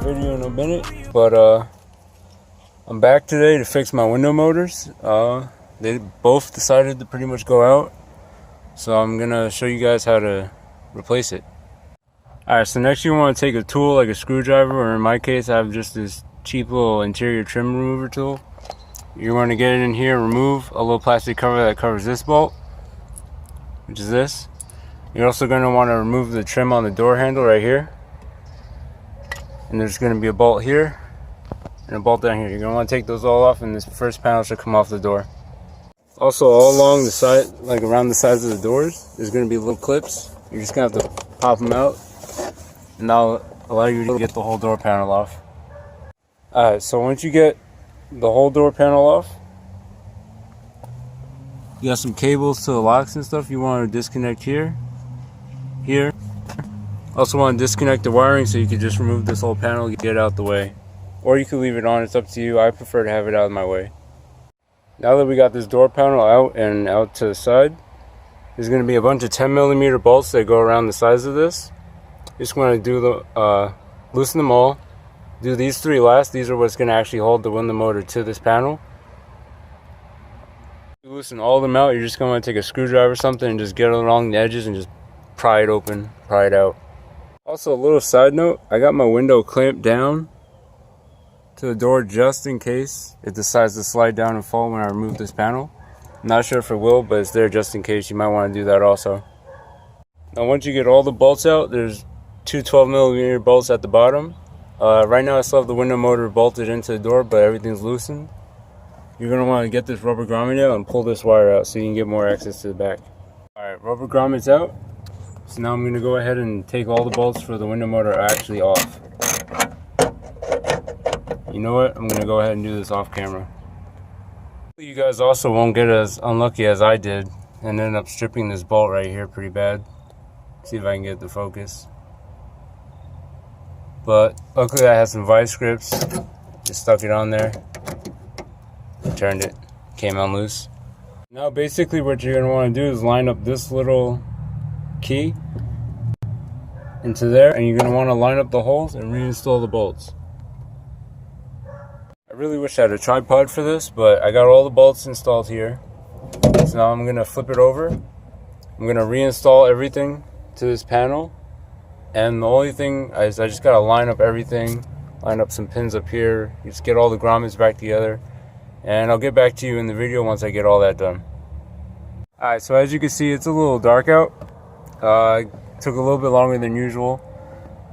video in a minute, but I'm back today to fix my window motors. They both decided to pretty much go out, so I'm gonna show you guys how to replace it. Alright, so next you want to take a tool like a screwdriver, or in my case I have just this cheap little interior trim remover tool. You want to get it in here, remove a little plastic cover that covers this bolt, which is this. You're also going to want to remove the trim on the door handle right here. And there's going to be a bolt here and a bolt down here. You're going to want to take those all off, and this first panel should come off the door. Also, all along the side, like around the sides of the doors, there's going to be little clips. You're just going to have to pop them out, and that'll allow you to get the whole door panel off. Alright, so once you get the whole door panel off, you got some cables to the locks and stuff you want to disconnect here. Also want to disconnect the wiring, so you can just remove this whole panel, get it out the way. Or you can leave it on, it's up to you. I prefer to have it out of my way. Now that we got this door panel out and out to the side, there's going to be a bunch of 10mm bolts that go around the sides of this. Just want to do the loosen them all. Do these three last. These are what's going to actually hold the window motor to this panel. You loosen all of them out, you're just going to take a screwdriver or something and just get along the edges and just pry it open, pry it out. Also, a little side note, I got my window clamped down to the door just in case it decides to slide down and fall when I remove this panel. I'm not sure if it will, but it's there just in case. You might want to do that also. Now once you get all the bolts out, there's two 12mm bolts at the bottom. Right now I still have the window motor bolted into the door, but everything's loosened. You're going to want to get this rubber grommet out and pull this wire out so you can get more access to the back. Alright, rubber grommet's out. So now I'm going to go ahead and take all the bolts for the window motor actually off. You know what? I'm going to go ahead and do this off camera. You guys also won't get as unlucky as I did and end up stripping this bolt right here pretty bad. See if I can get the focus. But luckily I had some vice grips, just stuck it on there, turned it, came on loose. Now basically what you're going to want to do is line up this little key into there, and you're going to want to line up the holes and reinstall the bolts. I really wish I had a tripod for this, but I got all the bolts installed here. So now I'm going to flip it over. I'm going to reinstall everything to this panel. And the only thing is I just got to line up everything, line up some pins up here, just get all the grommets back together, and I'll get back to you in the video once I get all that done. Alright, so as you can see, it's a little dark out. Took a little bit longer than usual.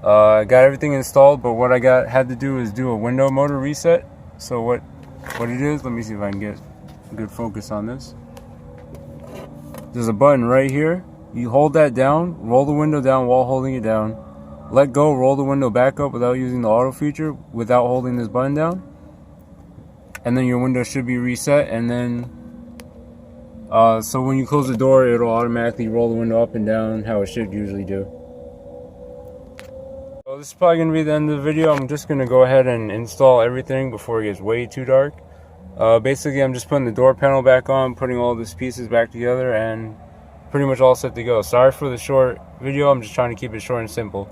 I got everything installed, but what I had to do is do a window motor reset. So what it is, let me see if I can get a good focus on this. There's a button right here. You hold that down, roll the window down while holding it down, let go, roll the window back up without using the auto feature, without holding this button down, and then your window should be reset. And then so when you close the door, it'll automatically roll the window up and down how it should usually do. So this is probably going to be the end of the video. I'm just going to go ahead and install everything before it gets way too dark. Basically I'm just putting the door panel back on, putting all these pieces back together, and pretty much all set to go. Sorry for the short video, I'm just trying to keep it short and simple.